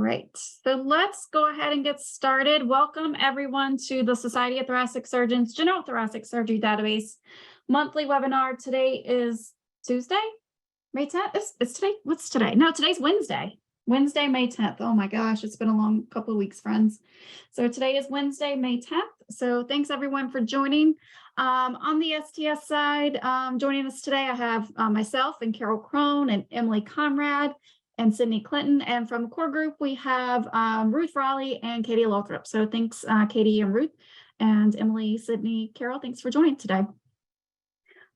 right, so let's go ahead and get started. Welcome everyone to the Society of Thoracic Surgeons General Thoracic Surgery Database monthly webinar. Today is Tuesday, May 10th. It's today. What's today? No, today's Wednesday. Wednesday, May 10th. Oh my gosh, it's been a long couple of weeks, friends. So today is Wednesday, May 10th. So thanks everyone for joining. On the STS side, joining us today, I have myself and Carol Crone and Emily Conrad and Sydney Clinton. And from the core group, we have Ruth Raleigh and Katie Lothrop. So thanks, Katie and Ruth, and Emily, Sydney, Carol, thanks for joining today.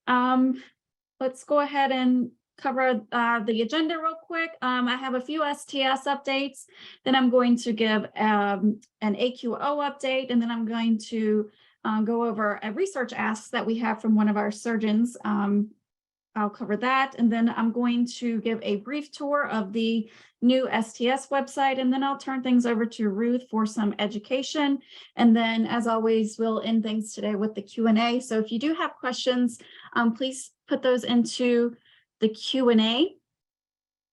Let's go ahead and cover the agenda real quick. I have a few STS updates, then I'm going to give an AQO update, and then I'm going to go over a research ask that we have from one of our surgeons. I'll cover that, and then I'm going to give a brief tour of the new STS website, and then I'll turn things over to Ruth for some education. And then, as always, we'll end things today with the Q&A. So if you do have questions, please put those into the Q&A.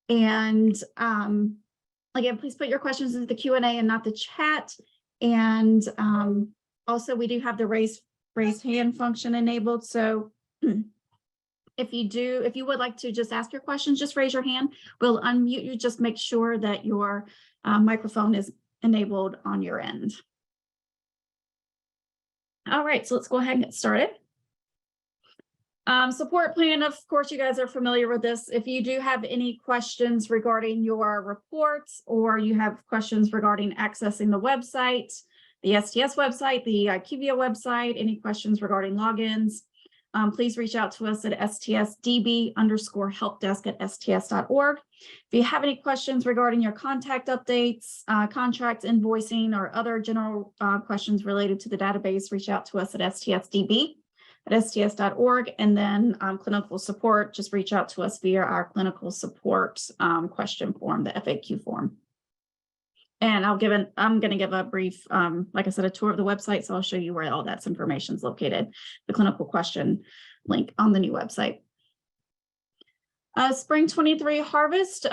And again, please put your questions into the Q&A and not the chat. And also, we do have the raise hand function enabled. So if you would like to just ask your questions, just raise your hand. We'll unmute you. Just make sure that your microphone is enabled on your end. All right, so let's go ahead and get started. Support plan, of course, you guys are familiar with this. If you do have any questions regarding your reports, or you have questions regarding accessing the website, the STS website, the IQVIA website, any questions regarding logins, please reach out to us at stsdb_helpdesk@sts.org. If you have any questions regarding your contact updates, contracts, invoicing, or other general questions related to the database, reach out to us at stsdb@sts.org. And then clinical support, just reach out to us via our clinical support question form, the FAQ form. And I'm going to give a brief, like I said, a tour of the website. So I'll show you where all that information is located, the clinical question link on the new website. Spring 23 harvest,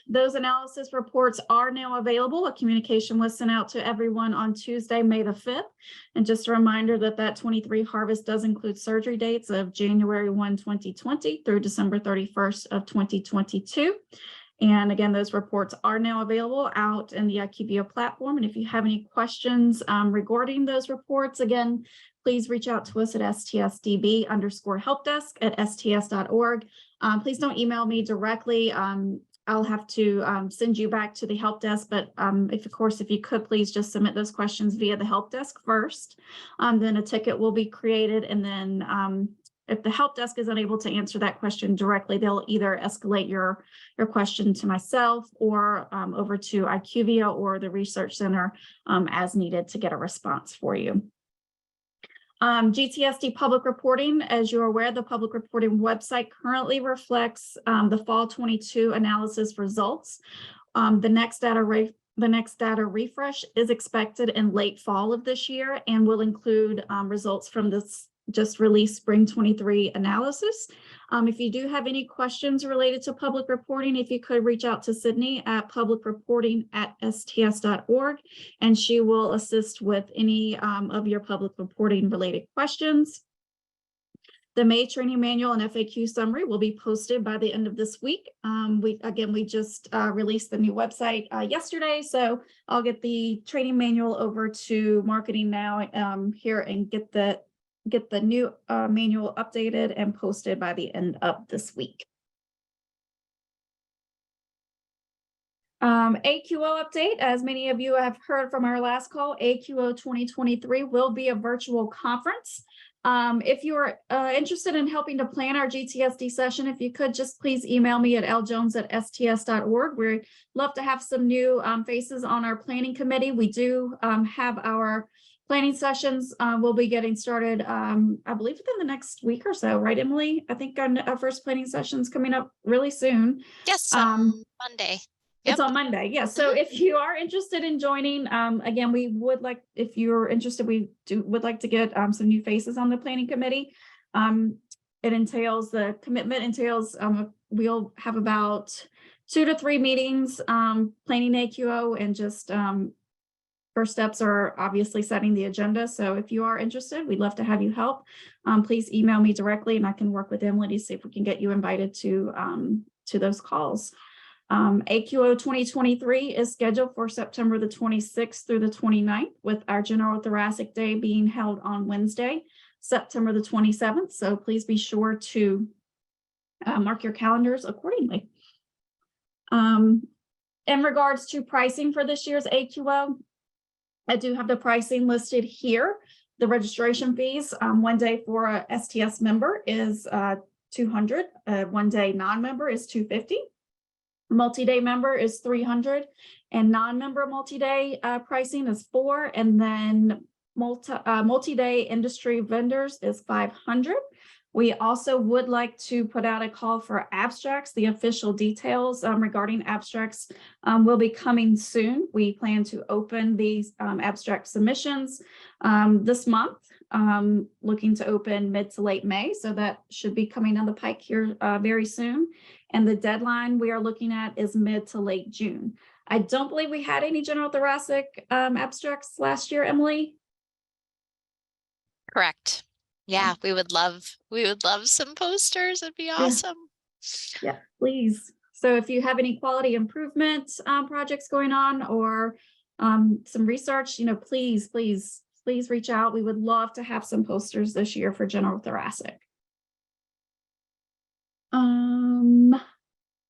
those analysis reports are now available. A communication was sent out to everyone on Tuesday, May the 5th. And just a reminder that that 23 harvest does include surgery dates of January 1, 2020 through December 31st of 2022. And again, those reports are now available out in the IQVIA platform. And if you have any questions regarding those reports, again, please reach out to us at stsdb_helpdesk@sts.org. Please don't email me directly. I'll have to send you back to the help desk, but if you could please just submit those questions via the help desk first. Then a ticket will be created, and then if the help desk is unable to answer that question directly, they'll either escalate your question to myself or over to IQVIA or the research center as needed to get a response for you. GTSD public reporting, as you're aware, the public reporting website currently reflects the fall 22 analysis results. The next data refresh is expected in late fall of this year and will include results from this just released spring 23 analysis. If you do have any questions related to public reporting, if you could reach out to Sydney at publicreporting@sts.org, and she will assist with any of your public reporting related questions. The May training manual and FAQ summary will be posted by the end of this week. We just released the new website yesterday, so I'll get the training manual over to marketing now here and get the new manual updated and posted by the end of this week. AQO update, as many of you have heard from our last call, AQO 2023 will be a virtual conference. If you're interested in helping to plan our GTSD session, if you could just please email me at ljones@sts.org. We'd love to have some new faces on our planning committee. We do have our planning sessions will be getting started, I believe, within the next week or so, right, Emily? I think our first planning session is coming up really soon. Yes, on Monday. It's on Monday, yes. So if you are interested in joining, again, we would like, if you're interested, would like to get some new faces on the planning committee. The commitment entails we'll have about 2 to 3 meetings, planning AQO, and just first steps are obviously setting the agenda. So if you are interested, we'd love to have you help. Please email me directly and I can work with Emily to see if we can get you invited to those calls. AQO 2023 is scheduled for September the 26th through the 29th, with our General Thoracic Day being held on Wednesday, September the 27th. So please be sure to mark your calendars accordingly. In regards to pricing for this year's AQO, I do have the pricing listed here. The registration fees, one day for a STS member is $200. One day non-member is $250. Multi-day member is $300, and non-member multi-day pricing is $400, and then multi-day industry vendors is $500. We also would like to put out a call for abstracts. The official details regarding abstracts will be coming soon. We plan to open these abstract submissions this month, looking to open mid to late May. So that should be coming down the pike here very soon. And the deadline we are looking at is mid to late June. I don't believe we had any general thoracic abstracts last year, Emily. Correct. Yeah, we would love some posters. It'd be awesome. Yeah, please. So if you have any quality improvement projects going on, or some research, please reach out. We would love to have some posters this year for general thoracic.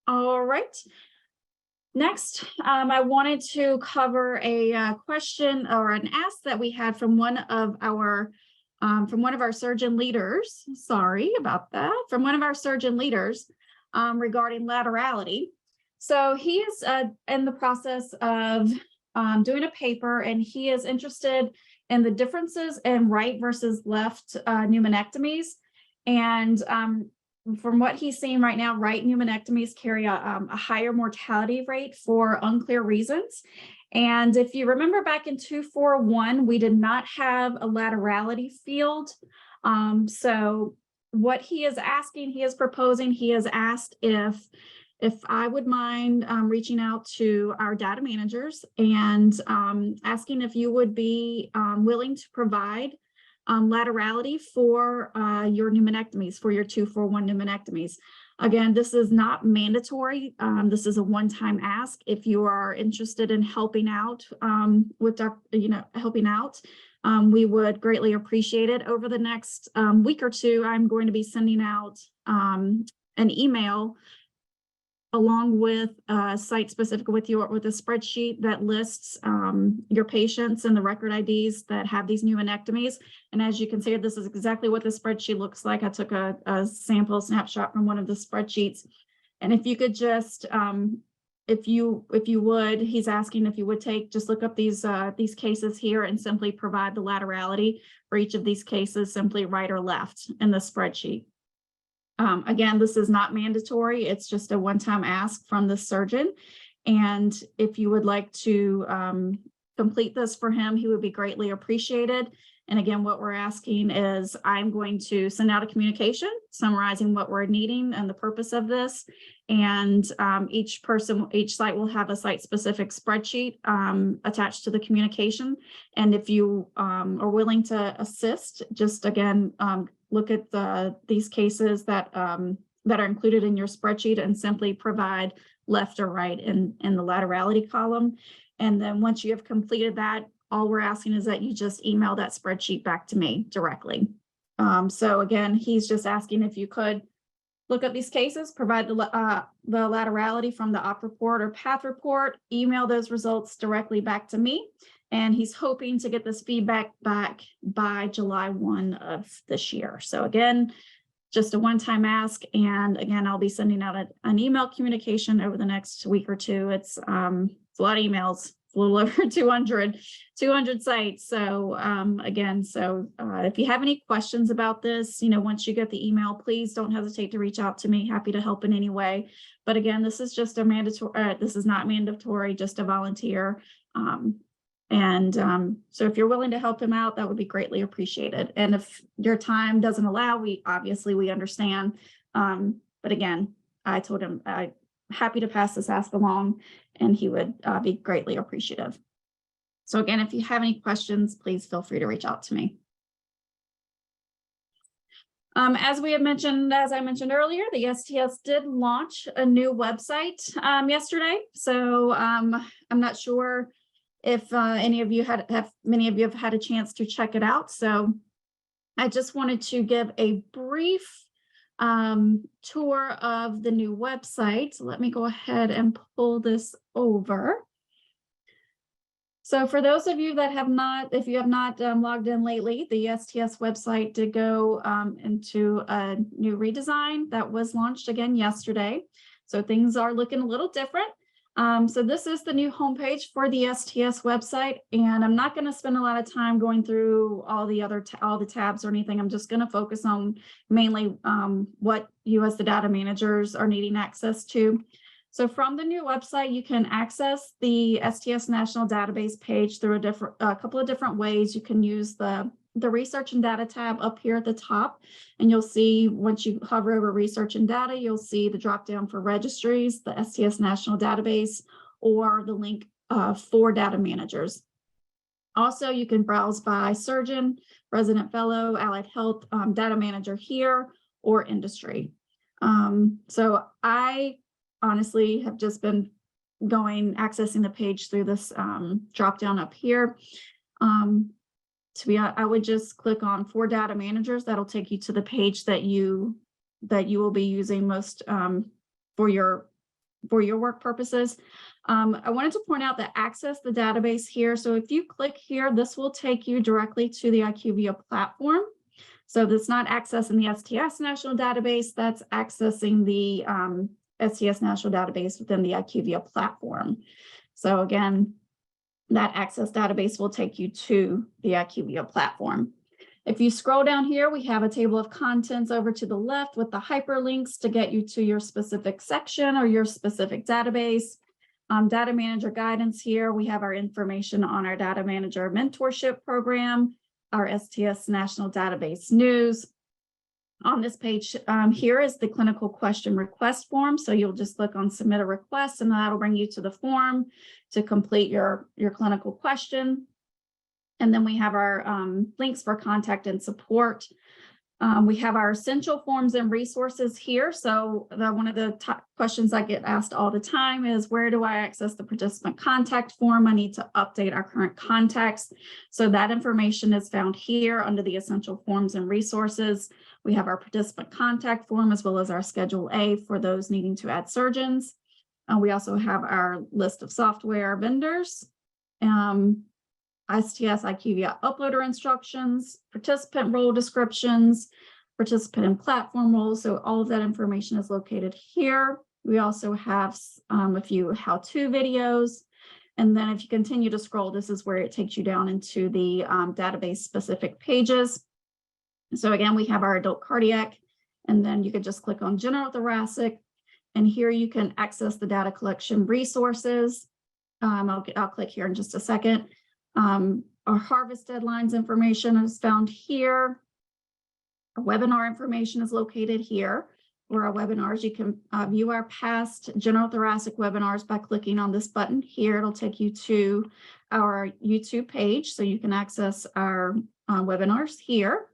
All right. Next, I wanted to cover a question or an ask that we had from one of our surgeon leaders. Sorry about that. From one of our surgeon leaders regarding laterality. So he is in the process of doing a paper, and he is interested in the differences in right versus left pneumonectomies. And from what he's seeing right now, right pneumonectomies carry a higher mortality rate for unclear reasons. And if you remember back in 241, we did not have a laterality field. So what he is asking, he is proposing, he has asked if I would mind reaching out to our data managers and asking if you would be willing to provide laterality for your pneumonectomies, for your 241 pneumonectomies. Again, this is not mandatory. This is a one-time ask. If you are interested in helping out with our, helping out, we would greatly appreciate it. Over the next week or two, I'm going to be sending out an email along with site-specific with a spreadsheet that lists your patients and the record IDs that have these pneumonectomies. And as you can see, this is exactly what the spreadsheet looks like. I took a sample snapshot from one of the spreadsheets. And if you could just, if you would, he's asking if you would just look up these cases here and simply provide the laterality for each of these cases, simply right or left in the spreadsheet. Again, this is not mandatory. It's just a one-time ask from the surgeon. And if you would like to complete this for him, he would be greatly appreciated. And again, what we're asking is I'm going to send out a communication summarizing what we're needing and the purpose of this. And each site will have a site-specific spreadsheet attached to the communication. And if you are willing to assist, just again, look at these cases that are included in your spreadsheet and simply provide left or right in the laterality column. And then once you have completed that, all we're asking is that you just email that spreadsheet back to me directly. So again, he's just asking if you could look at these cases, provide the laterality from the op report or path report, email those results directly back to me. And he's hoping to get this feedback back by July 1 of this year. So again, just a one-time ask. And again, I'll be sending out an email communication over the next week or two. It's a lot of emails, a little over 200 sites. So again, if you have any questions about this, once you get the email, please don't hesitate to reach out to me. Happy to help in any way. But again, this is just a mandatory, this is not mandatory, just a volunteer. So if you're willing to help him out, that would be greatly appreciated. And if your time doesn't allow, we understand. But again, I told him happy to pass this ask along, and he would be greatly appreciative. So again, if you have any questions, please feel free to reach out to me. As I mentioned earlier, the STS did launch a new website yesterday. So I'm not sure if many of you have had a chance to check it out. So I just wanted to give a brief tour of the new website. Let me go ahead and pull this over. So for those of you that have not, if you have not logged in lately, the STS website did go into a new redesign that was launched again yesterday. So things are looking a little different. So this is the new homepage for the STS website, and I'm not going to spend a lot of time going through all the tabs or anything. I'm just going to focus on mainly what you as the data managers are needing access to. So from the new website, you can access the STS National Database page through a couple of different ways. You can use the Research and Data tab up here at the top, and you'll see once you hover over Research and Data, you'll see the drop down for registries, the STS National Database, or the link for data managers. Also, you can browse by surgeon, resident fellow, allied health, data manager here, or industry. So I honestly have just been accessing the page through this drop down up here. I would just click on for data managers. That'll take you to the page that you will be using most for your work purposes. I wanted to point out that access the database here. So if you click here, this will take you directly to the IQVIA platform. So that's not accessing the STS National Database, that's accessing the STS National Database within the IQVIA platform. So again, that access database will take you to the IQVIA platform. If you scroll down here, we have a table of contents over to the left with the hyperlinks to get you to your specific section or your specific database. Data manager guidance here, we have our information on our data manager mentorship program, our STS National Database news. On this page here is the clinical question request form. So you'll just click on submit a request, and that'll bring you to the form to complete your clinical question. And then we have our links for contact and support. We have our essential forms and resources here. So one of the top questions I get asked all the time is, where do I access the participant contact form? I need to update our current contacts. So that information is found here under the essential forms and resources. We have our participant contact form as well as our Schedule A for those needing to add surgeons. We also have our list of software vendors, STS IQVIA uploader instructions, participant role descriptions, participant and platform roles. So all of that information is located here. We also have a few how-to videos. And then if you continue to scroll, this is where it takes you down into the database specific pages. So again, we have our adult cardiac, and then you can just click on general thoracic. And here you can access the data collection resources. I'll click here in just a second. Our harvest deadlines information is found here. Our webinar information is located here. For our webinars, you can view our past general thoracic webinars by clicking on this button here. It'll take you to our YouTube page, so you can access our webinars here.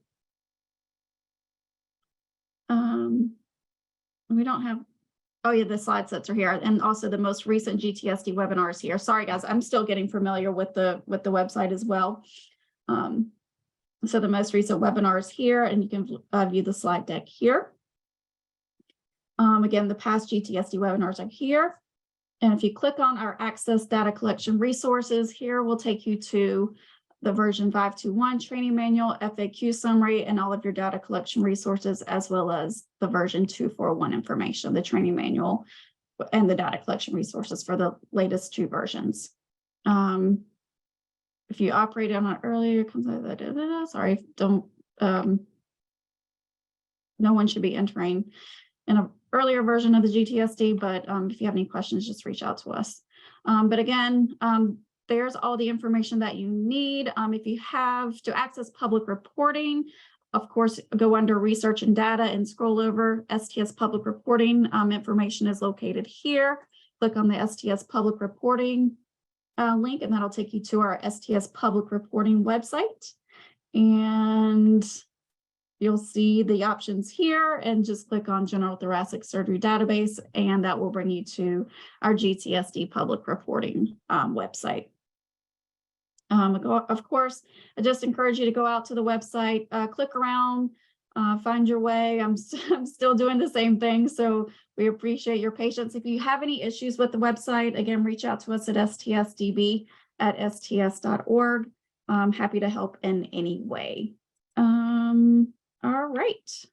We don't have, oh yeah, the slide sets are here, and also the most recent GTSD webinars here. Sorry guys, I'm still getting familiar with the website as well. So the most recent webinars here, and you can view the slide deck here. Again, the past GTSD webinars are here. And if you click on our access data collection resources here, we'll take you to the version 521 training manual, FAQ summary, and all of your data collection resources, as well as the version 241 information, the training manual and the data collection resources for the latest two versions. If you operated on it earlier, sorry, don't, no one should be entering in an earlier version of the GTSD, but if you have any questions, just reach out to us. But again, there's all the information that you need. If you have to access public reporting, of course, go under research and data and scroll over STS public reporting. Information is located here. Click on the STS public reporting link, and that'll take you to our STS public reporting website. And you'll see the options here, and just click on General Thoracic Surgery Database, and that will bring you to our GTSD public reporting website. Of course, I just encourage you to go out to the website, click around, find your way. I'm still doing the same thing, so we appreciate your patience. If you have any issues with the website, again, reach out to us at stsdb@sts.org. I'm happy to help in any way. All right.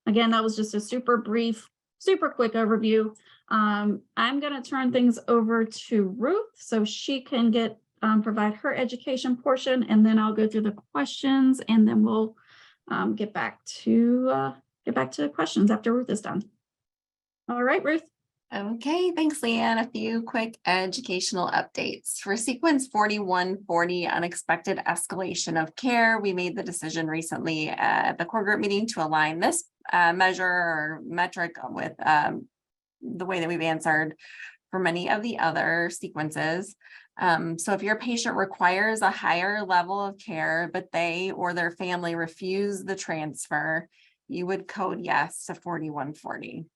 Again, that was just a super brief, super quick overview. I'm going to turn things over to Ruth so she can provide her education portion, and then I'll go through the questions, and then we'll get back to questions after Ruth is done. All right, Ruth. Okay, thanks, Leanne. A few quick educational updates. For sequence 4140, unexpected escalation of care, we made the decision recently at the core group meeting to align this measure or metric with the way that we've answered for many of the other sequences. So if your patient requires a higher level of care, but they or their family refuse the transfer, you would code yes to 4140.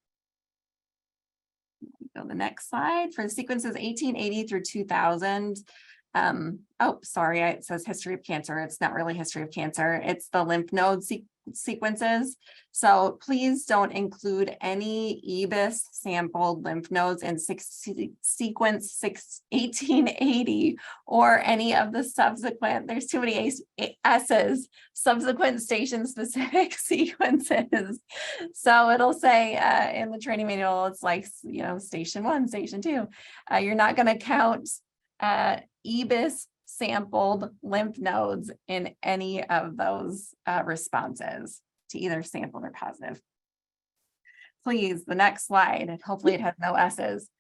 Go to the next slide. For the sequences 1880 through 2000. Oh, sorry, it says history of cancer. It's not really history of cancer. It's the lymph node sequences. So please don't include any EBIS sampled lymph nodes in sequence 1880 or any of the subsequent, there's too many S's, subsequent station specific sequences. So it'll say in the training manual, it's like, station 1, station 2. You're not going to count EBIS sampled lymph nodes in any of those responses to either sample or positive. Please, the next slide, and hopefully it has no S's.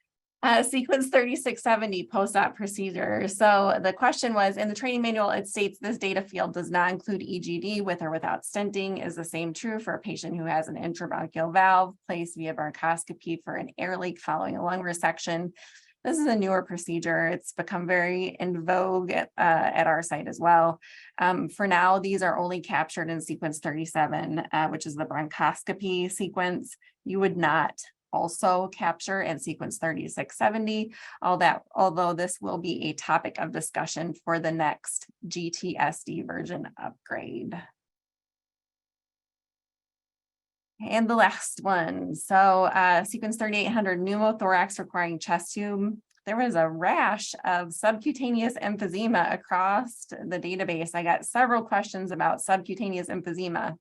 Sequence 3670 post-op procedure. So the question was, in the training manual, it states this data field does not include EGD with or without stenting. Is the same true for a patient who has an intravascular valve placed via bronchoscopy for an air leak following a lung resection? This is a newer procedure. It's become very in vogue at our site as well. For now, these are only captured in sequence 37, which is the bronchoscopy sequence. You would not also capture in sequence 3670, although this will be a topic of discussion for the next GTSD version upgrade. And the last one, so sequence 3800 pneumothorax requiring chest tube. There was a rash of subcutaneous emphysema across the database. I got several questions about subcutaneous emphysema.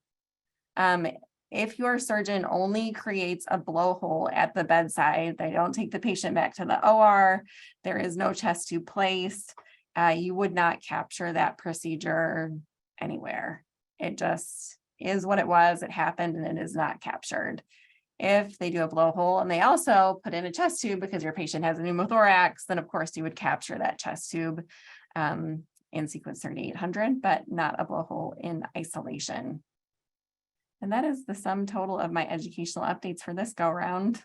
If your surgeon only creates a blowhole at the bedside, they don't take the patient back to the OR, there is no chest tube placed, you would not capture that procedure anywhere. It just is what it was, it happened, and it is not captured. If they do a blowhole and they also put in a chest tube because your patient has a pneumothorax, then of course you would capture that chest tube in sequence 3800, but not a blowhole in isolation. And that is the sum total of my educational updates for this go round.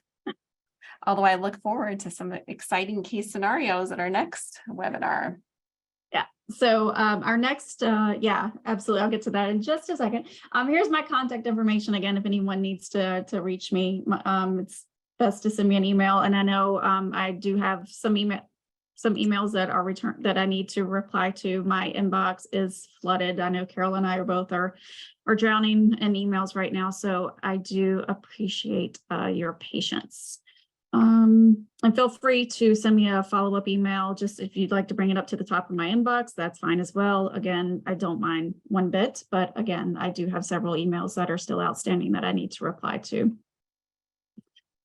Although I look forward to some exciting case scenarios at our next webinar. Yeah, so our next, yeah, absolutely. I'll get to that in just a second. Here's my contact information again, if anyone needs to reach me. It's best to send me an email. And I know I do have some emails that are returned that I need to reply to. My inbox is flooded. I know Carol and I are both are drowning in emails right now. So I do appreciate your patience. And feel free to send me a follow-up email. Just if you'd like to bring it up to the top of my inbox, that's fine as well. Again, I don't mind one bit, but again, I do have several emails that are still outstanding that I need to reply to.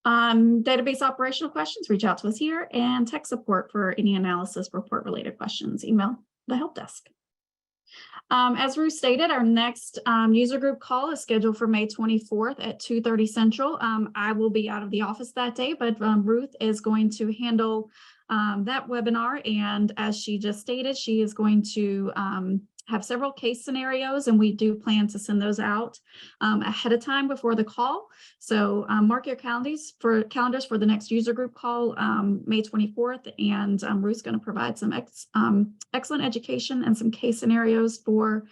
Database operational questions, reach out to us here, and tech support for any analysis report related questions, email the help desk. As Ruth stated, our next user group call is scheduled for May 24th at 2:30 Central. I will be out of the office that day, but Ruth is going to handle that webinar. And as she just stated, she is going to have several case scenarios, and we do plan to send those out ahead of time before the call. So mark your calendars for the next user group call, May 24th. And Ruth's going to provide some excellent education and some case scenarios for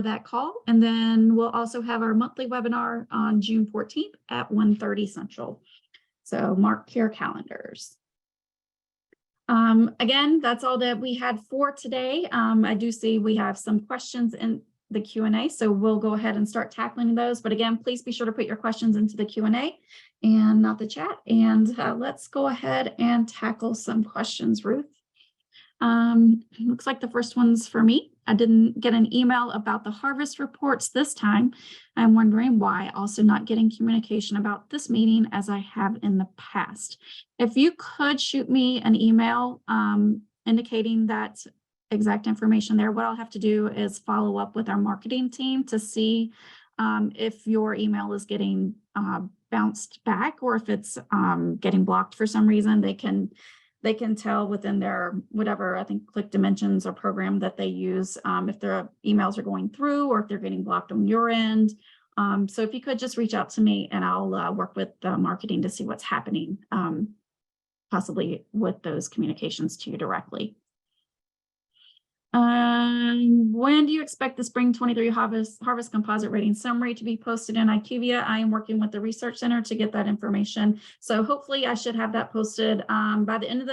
that call. And then we'll also have our monthly webinar on June 14th at 1:30 Central. So mark your calendars. Again, that's all that we had for today. I do see we have some questions in the Q&A, so we'll go ahead and start tackling those. But again, please be sure to put your questions into the Q&A and not the chat. And let's go ahead and tackle some questions, Ruth. Looks like the first one's for me. I didn't get an email about the harvest reports this time. I'm wondering why. Also not getting communication about this meeting as I have in the past. If you could shoot me an email indicating that exact information there, what I'll have to do is follow up with our marketing team to see if your email is getting bounced back, or if it's getting blocked for some reason. They can tell within their whatever, I think, Click Dimensions or program that they use, if their emails are going through or if they're getting blocked on your end. So if you could just reach out to me, and I'll work with the marketing to see what's happening, possibly with those communications to you directly. When do you expect the spring 23 harvest composite rating summary to be posted in IQVIA? I am working with the research center to get that information. So hopefully I should have that posted by the end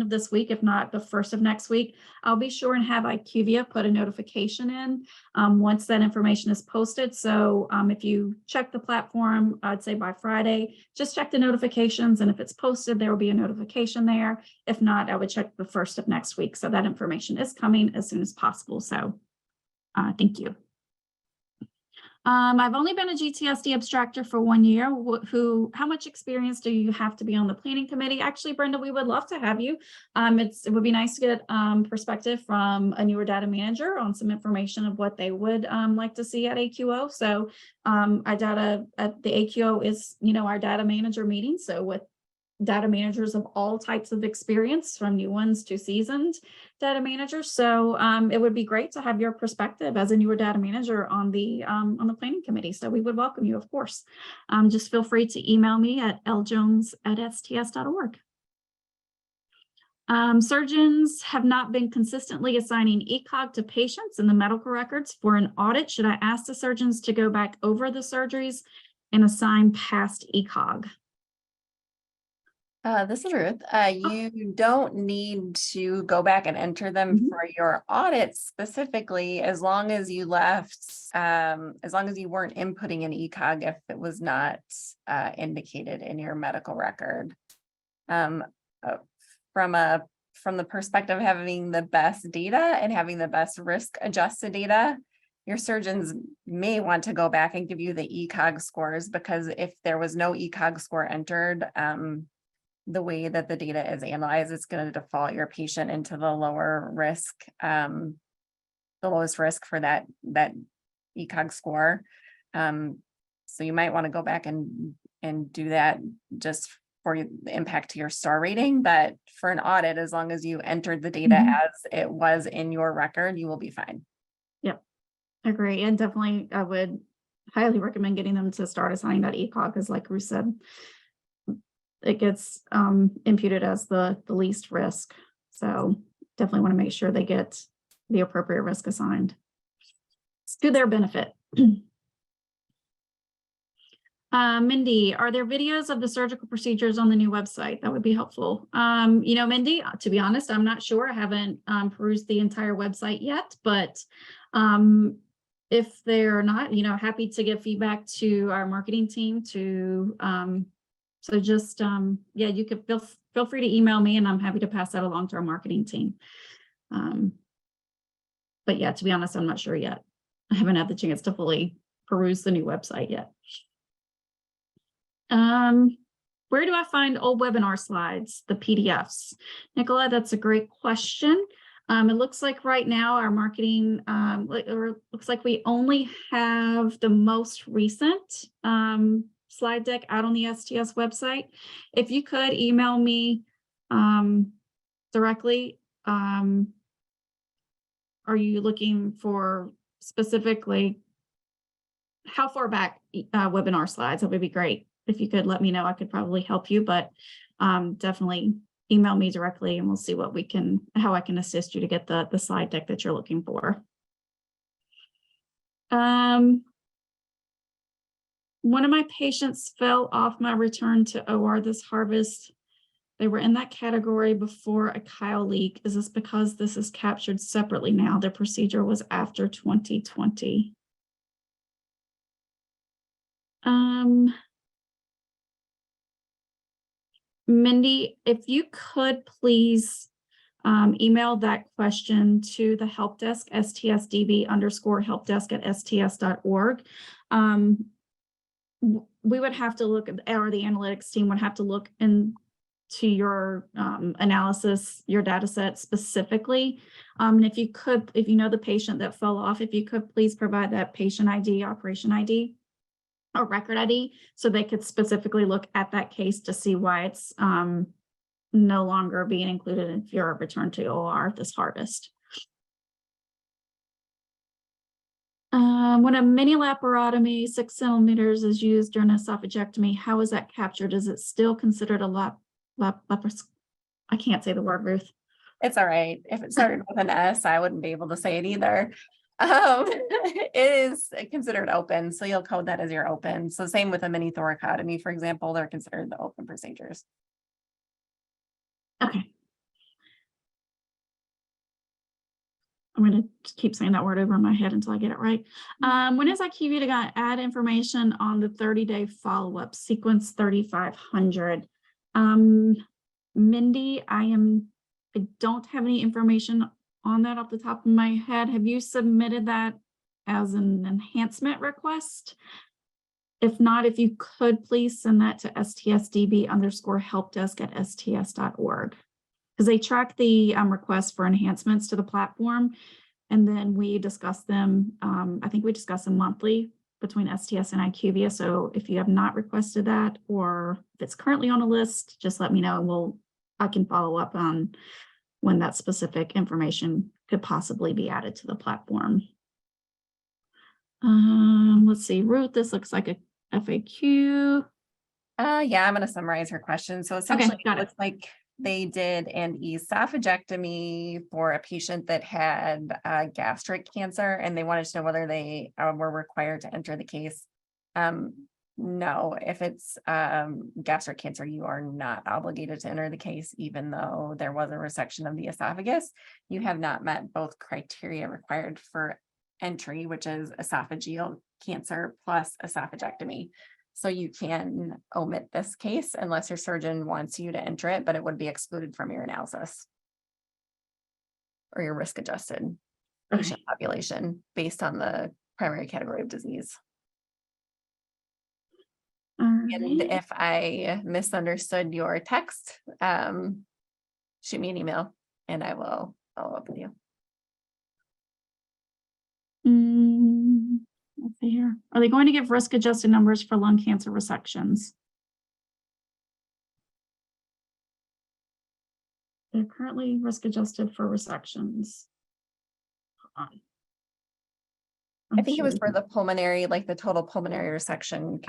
of this week, if not the first of next week. I'll be sure and have IQVIA put a notification in once that information is posted. So if you check the platform, I'd say by Friday, just check the notifications. And if it's posted, there will be a notification there. If not, I would check the first of next week. So that information is coming as soon as possible. So thank you. I've only been a GTSD abstractor for 1 year. How much experience do you have to be on the planning committee? Actually, Brenda, we would love to have you. It would be nice to get perspective from a newer data manager on some information of what they would like to see at AQO. So our data at the AQO is, our data manager meeting. So with data managers of all types of experience, from new ones to seasoned data managers. So it would be great to have your perspective as a newer data manager on the planning committee. So we would welcome you, of course. Just feel free to email me at ljones@sts.org. Surgeons have not been consistently assigning ECOG to patients in the medical records for an audit. Should I ask the surgeons to go back over the surgeries and assign past ECOG? This is Ruth. You don't need to go back and enter them for your audit specifically, as long as you left, as long as you weren't inputting an ECOG if it was not indicated in your medical record. From the perspective of having the best data and having the best risk adjusted data, your surgeons may want to go back and give you the ECOG scores, because if there was no ECOG score entered, the way that the data is analyzed, it's going to default your patient into the lower risk, the lowest risk for that ECOG score. So you might want to go back and do that just for the impact to your star rating. But for an audit, as long as you entered the data as it was in your record, you will be fine. Yep, agree. And definitely I would highly recommend getting them to start assigning that ECOG, because like Ruth said, it gets imputed as the least risk. So definitely want to make sure they get the appropriate risk assigned. It's to their benefit. Mindy, are there videos of the surgical procedures on the new website? That would be helpful. Mindy, to be honest, I'm not sure. I haven't perused the entire website yet, but if they're not, happy to give feedback to our marketing team to so just, you could feel free to email me, and I'm happy to pass that along to our marketing team. But yeah, to be honest, I'm not sure yet. I haven't had the chance to fully peruse the new website yet. Where do I find old webinar slides, the PDFs? Nicola, that's a great question. It looks like right now our marketing, looks like we only have the most recent slide deck out on the STS website. If you could email me directly, are you looking for specifically? How far back webinar slides? That would be great. If you could let me know, I could probably help you, but definitely email me directly and we'll see what how I can assist you to get the slide deck that you're looking for. One of my patients fell off my return to OR this harvest. They were in that category before a chyle leak. Is this because this is captured separately now? Their procedure was after 2020. Mindy, if you could please email that question to the help desk, stsdb_helpdesk@sts.org. We would have to look at, or the analytics team would have to look into your analysis, your data set specifically. And if you know the patient that fell off, if you could please provide that patient ID, operation ID, or record ID, so they could specifically look at that case to see why it's no longer being included in your return to OR this harvest. When a mini laparotomy 6 centimeters is used during esophagectomy, how is that captured? Is it still considered a I can't say the word, Ruth. It's all right. If it started with an S, I wouldn't be able to say it either. It is considered open, so you'll code that as your open. So same with a mini thoracotomy, for example, they're considered the open procedures. Okay. I'm going to keep saying that word over in my head until I get it right. When is IQVIA going to add information on the 30-day follow-up sequence 3500? Mindy, I don't have any information on that off the top of my head. Have you submitted that as an enhancement request? If not, if you could please send that to stsdb_helpdesk@sts.org, because they track the requests for enhancements to the platform, and then we discuss them. I think we discuss them monthly between STS and IQVIA. So if you have not requested that, or if it's currently on a list, just let me know and I can follow up on when that specific information could possibly be added to the platform. Let's see, Ruth, this looks like a FAQ. Yeah, I'm going to summarize her question. So essentially, it looks like they did an esophagectomy for a patient that had gastric cancer, and they wanted to know whether they were required to enter the case. No, if it's gastric cancer, you are not obligated to enter the case, even though there was a resection of the esophagus. You have not met both criteria required for entry, which is esophageal cancer plus esophagectomy. So you can omit this case unless your surgeon wants you to enter it, but it would be excluded from your analysis or your risk adjusted patient population based on the primary category of disease. And if I misunderstood your text, shoot me an email and I will follow up with you. Let's see here. Are they going to give risk adjusted numbers for lung cancer resections? They're currently risk adjusted for resections. Hold on. I think it was for the pulmonary, like the total pulmonary resection.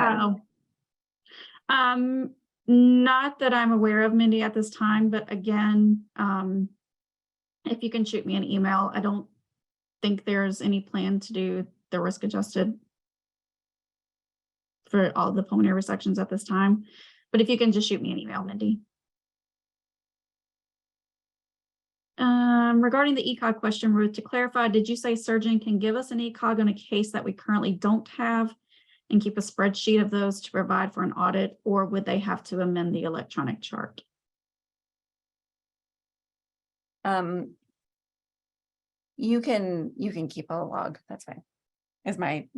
Not that I'm aware of, Mindy, at this time, but again, if you can shoot me an email, I don't think there's any plan to do the risk adjusted for all the pulmonary resections at this time. But if you can just shoot me an email, Mindy. Regarding the ECOG question, Ruth, to clarify, did you say surgeon can give us an ECOG on a case that we currently don't have and keep a spreadsheet of those to provide for an audit, or would they have to amend the electronic chart? You can keep a log. That's fine. Is my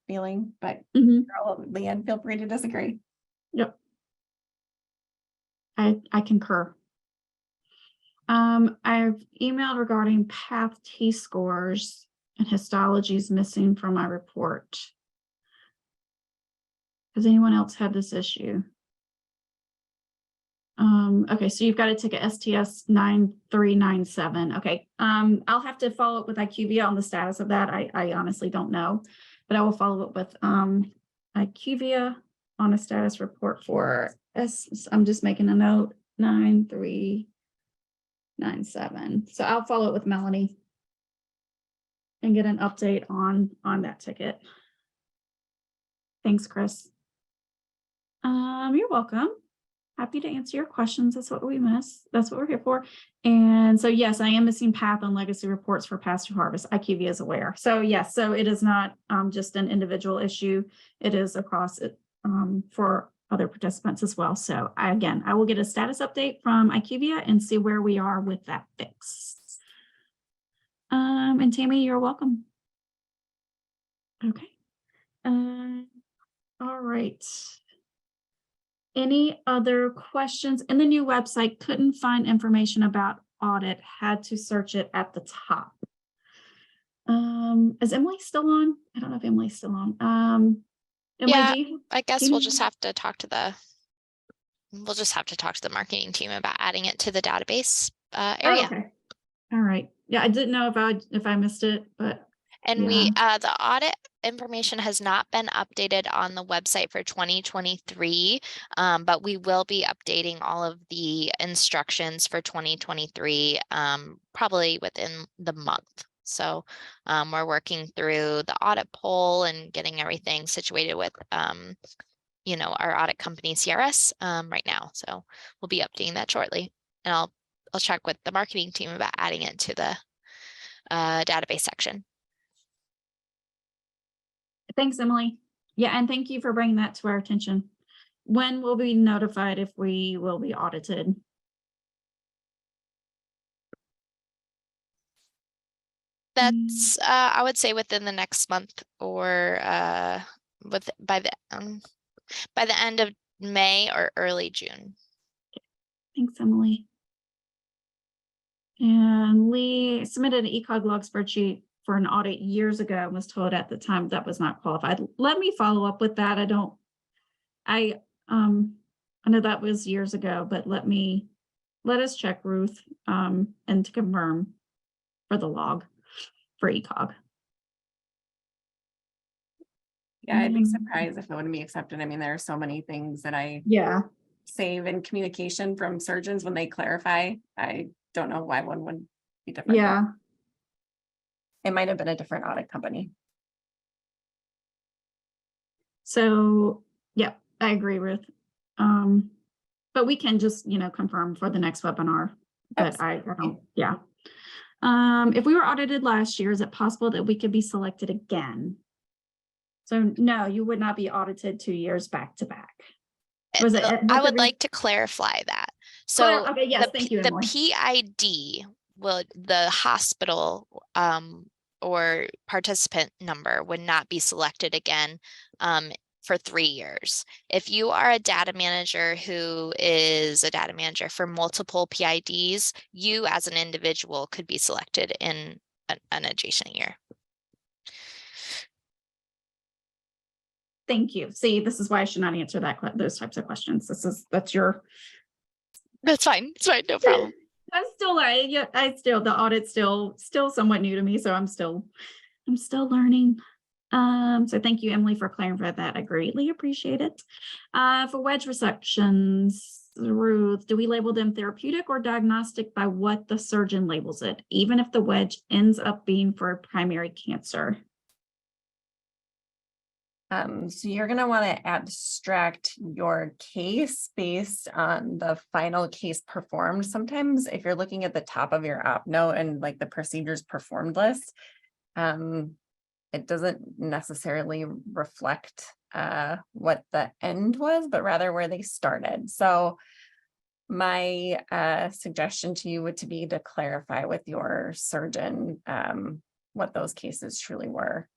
feeling, but Leanne, feel free to disagree. Yep. I concur. I've emailed regarding PATH T-scores and histologies missing from my report. Has anyone else had this issue? Okay, so you've got a ticket STS 9397. Okay. I'll have to follow up with IQVIA on the status of that. I honestly don't know, but I will follow up with IQVIA on a status report for I'm just making a note, 9397. So I'll follow up with Melanie and get an update on that ticket. Thanks, Chris. You're welcome. Happy to answer your questions. That's what we miss. That's what we're here for. And so, yes, I am missing path on legacy reports for past due harvest. IQVIA is aware. So yes, so it is not just an individual issue. It is across it for other participants as well. So I will get a status update from IQVIA and see where we are with that fix. And Tammy, you're welcome. Okay. All right. Any other questions? In the new website, couldn't find information about audit, had to search it at the top. Is Emily still on? I don't know if Emily's still on. Emily, Yeah, do you, I guess do you we'll know? just have to talk to the marketing team about adding it to the database Oh, area. okay. All right. Yeah, I didn't know if I missed it, but And yeah. the audit information has not been updated on the website for 2023, but we will be updating all of the instructions for 2023 probably within the month. So we're working through the audit poll and getting everything situated with our audit company CRS right now. So we'll be updating that shortly, and I'll check with the marketing team about adding it to the database section. Thanks, Emily. Yeah, and thank you for bringing that to our attention. When will we be notified if we will be audited? That's I would say within the next month, or by the end of May or early June. Thanks, Emily. And Lee submitted an ECOG log spreadsheet for an audit years ago and was told at the time that was not qualified. Let me follow up with that. I know that was years ago, but let us check, Ruth, and to confirm for the log for ECOG. Yeah, I'd be surprised if it wouldn't be accepted. I mean, there are so many things that I save in communication from surgeons when they clarify. I don't know why one would be different. Yeah. It might have been a different audit company. So, yeah, I agree, Ruth. But we can just, confirm for the next webinar. But I don't, yeah. If we were audited last year, is it possible that we could be selected again? So no, you would not be audited 2 years back to back. I would like to clarify that. So okay, yes, thank you, the Emily. PID the hospital or participant number would not be selected again for 3 years. If you are a data manager who is a data manager for multiple PIDs, you as an individual could be selected in an adjacent year. Thank you. See, this is why I should not answer those types of questions. That's fine. It's fine. No problem. I'm still the audit's still somewhat new to me, so I'm still learning. So thank you, Emily, for clarifying that. I greatly appreciate it. For wedge resections, Ruth, do we label them therapeutic or diagnostic by what the surgeon labels it, even if the wedge ends up being for primary cancer? So you're going to want to abstract your case based on the final case performed. Sometimes if you're looking at the top of your op note and like the procedures performed list, it doesn't necessarily reflect what the end was, but rather where they started. So my suggestion to you would be to clarify with your surgeon what those cases truly were.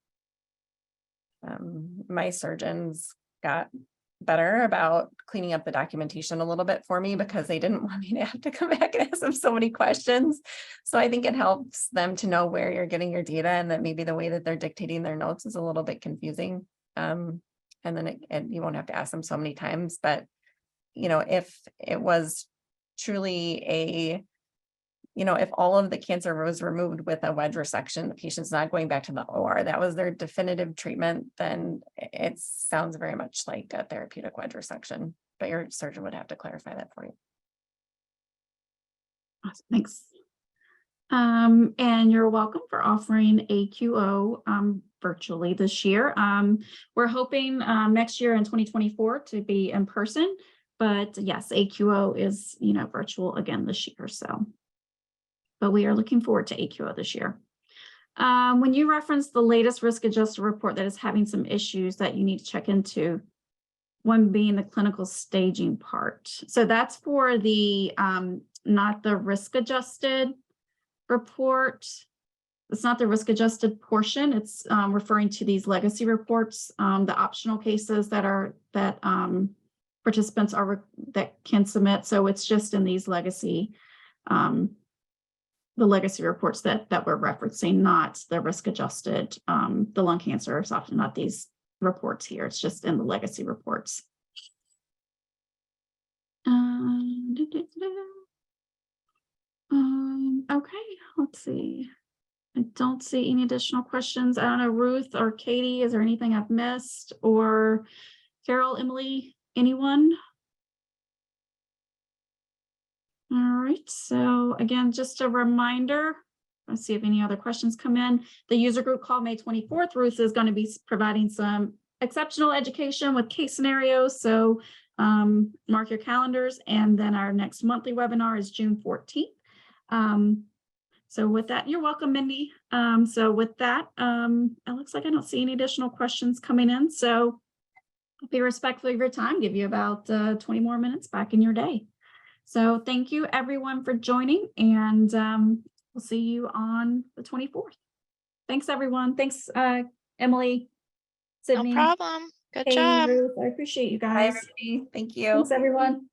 My surgeons got better about cleaning up the documentation a little bit for me because they didn't want me to have to come back and ask them so many questions. So I think it helps them to know where you're getting your data and that maybe the way that they're dictating their notes is a little bit confusing. And then you won't have to ask them so many times. But, if it was truly a, if all of the cancer was removed with a wedge resection, the patient's not going back to the OR, that was their definitive treatment, then it sounds very much like a therapeutic wedge resection, but your surgeon would have to clarify that for you. Awesome, thanks. And you're welcome for offering AQO virtually this year. We're hoping next year in 2024 to be in person, but yes, AQO is, virtual again this year. So, but we are looking forward to AQO this year. When you reference the latest risk adjusted report that is having some issues that you need to check into, one being the clinical staging part. So that's for the not the risk adjusted report. It's not the risk adjusted portion. It's referring to these legacy reports, the optional cases that participants that can submit. So it's just in these legacy, the legacy reports that we're referencing, not the risk adjusted, the lung cancer is often not these reports here. It's just in the legacy reports. Okay, let's see. I don't see any additional questions. I don't know, Ruth or Katie, is there anything I've missed? Or Carol, Emily, anyone? All right, so again, just a reminder, let's see if any other questions come in. The user group call May 24th, Ruth is going to be providing some exceptional education with case scenarios. So mark your calendars. And then our next monthly webinar is June 14th. So with that, you're welcome, Mindy. So with that, it looks like I don't see any additional questions coming in. So I'll be respectful of your time, give you about 20 more minutes back in your day. So thank you everyone for joining, and we'll see you on the 24th. Thanks everyone. Thanks Emily, Sydney. No problem. Good Katie, job. Ruth. I appreciate you Bye, guys. everybody. Thank you. Thanks everyone.